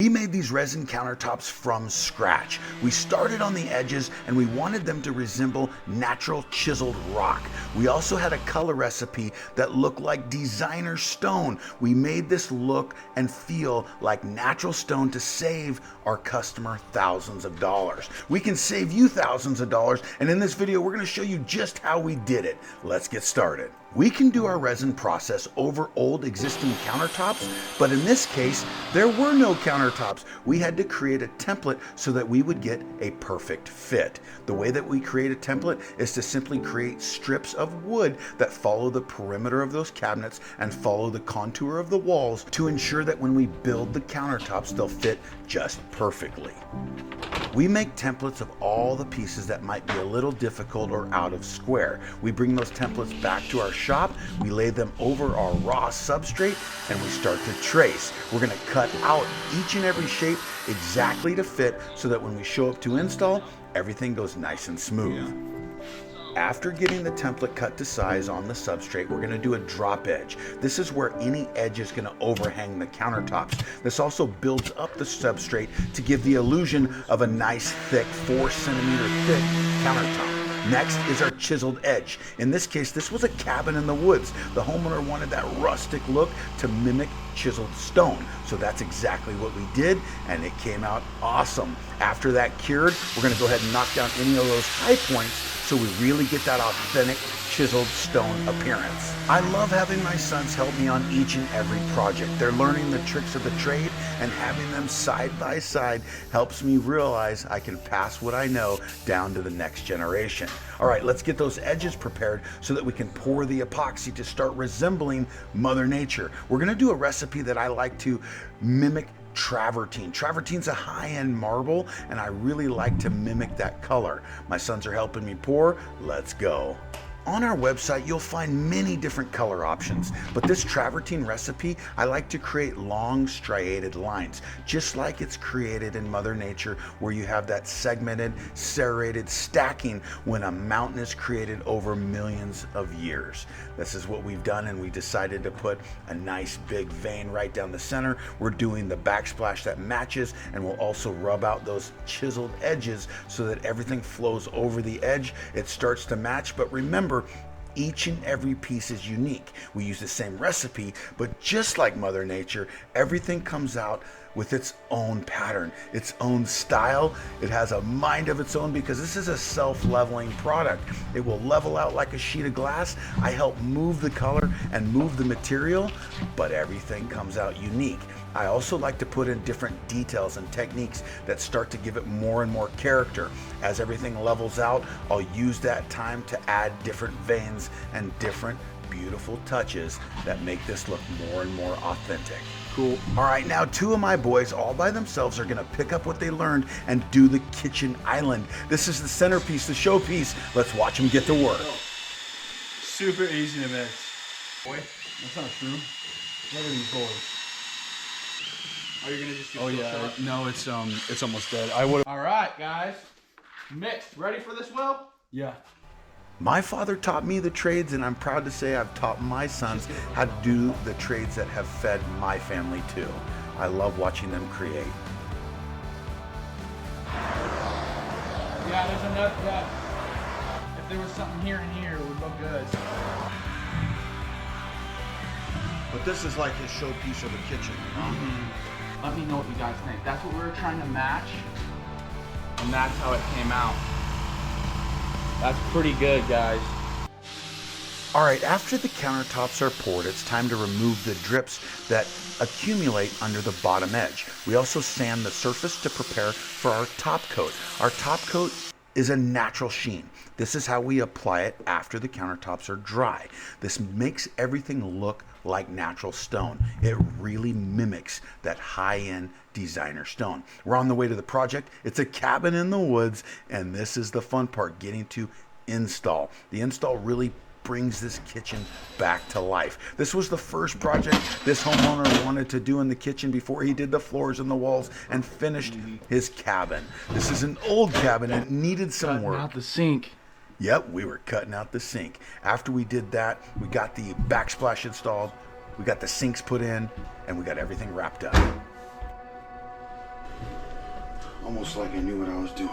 We made these resin countertops from scratch. We started on the edges and we wanted them to resemble natural chiseled rock. We also had a color recipe that looked like designer stone. We made this look and feel like natural stone to save our customer thousands of dollars. We can save you thousands of dollars, and in this video we're going to show you just how we did it. Let's get started. We can do our resin process over old existing countertops, but in this case, there were no countertops. We had to create a template so that we would get a perfect fit. The way that we create a template is to simply create strips of wood that follow the perimeter of those cabinets and follow the contour of the walls to ensure that when we build the countertops, they'll fit just perfectly. We make templates of all the pieces that might be a little difficult or out of square. We bring those templates back to our shop, we lay them over our raw substrate, and we start to trace. We're going to cut out each and every shape exactly to fit so that when we show up to install, everything goes nice and smooth. After getting the template cut to size on the substrate, we're going to do a drop edge. This is where any edge is going to overhang the countertops. This also builds up the substrate to give the illusion of a nice thick 4 centimeter thick countertop. Next is our chiseled edge. In this case, this was a cabin in the woods. The homeowner wanted that rustic look to mimic chiseled stone. So that's exactly what we did, and it came out awesome. After that cured, we're going to go ahead and knock down any of those high points so we really get that authentic chiseled stone appearance. I love having my sons help me on each and every project. They're learning the tricks of the trade, and having them side by side helps me realize I can pass what I know down to the next generation. All right, let's get those edges prepared so that we can pour the epoxy to start resembling Mother Nature. We're gonna do a recipe that I like to mimic travertine. Travertine's a high-end marble, and I really like to mimic that color. My sons are helping me pour. Let's go. On our website, you'll find many different color options, but this travertine recipe, I like to create long striated lines, just like it's created in Mother Nature, where you have that segmented, serrated stacking when a mountain is created over millions of years. This is what we've done, and we decided to put a nice big vein right down the center. We're doing the backsplash that matches, and we'll also rub out those chiseled edges so that everything flows over the edge. It starts to match, but remember, each and every piece is unique. We use the same recipe, but just like Mother Nature, everything comes out with its own pattern, its own style. It has a mind of its own because this is a self-leveling product. It will level out like a sheet of glass. I help move the color and move the material, but everything comes out unique. I also like to put in different details and techniques that start to give it more and more character. As everything levels out, I'll use that time to add different veins and different beautiful touches that make this look more and more authentic. Cool. All right, now 2 of my boys all by themselves are gonna pick up what they learned and do the kitchen island. This is the centerpiece, the showpiece. Let's watch them get to work. Super easy to mix. Boy, that's not true. Look at these boys. Are you gonna just do shot? No, it's almost dead. I would. All right, guys. Mixed. Ready for this, Will? Yeah. My father taught me the trades, and I'm proud to say I've taught my sons how to do the trades that have fed my family too. I love watching them create. Yeah, there's enough that if there was something here and here, it would look good. But this is like his showpiece of the kitchen, you know? Let me know what you guys think. That's what we were trying to match, and that's how it came out. That's pretty good, guys. All right, after the countertops are poured, it's time to remove the drips that accumulate under the bottom edge. We also sand the surface to prepare for our top coat. Our top coat is a natural sheen. This is how we apply it after the countertops are dry. This makes everything look like natural stone. It really mimics that high-end designer stone. We're on the way to the project. It's a cabin in the woods, and this is the fun part, getting to install. The install really brings this kitchen back to life. This was the first project this homeowner wanted to do in the kitchen before he did the floors and the walls and finished his cabin. This is an old cabin and it needed some work. Not the sink. Yep, we were cutting out the sink. After we did that, we got the backsplash installed, we got the sinks put in, and we got everything wrapped up. Almost like I knew what I was doing.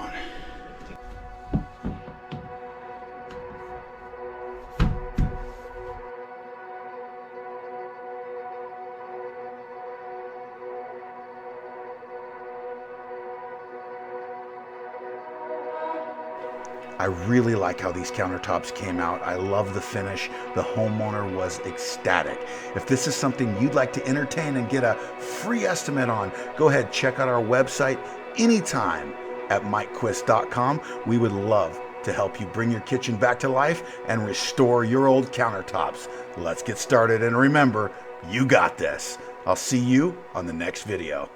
I really like how these countertops came out. I love the finish. The homeowner was ecstatic. If this is something you'd like to entertain and get a free estimate on, go ahead, check out our website anytime at mikequist.com. We would love to help you bring your kitchen back to life and restore your old countertops. Let's get started, and remember, you got this. I'll see you on the next video.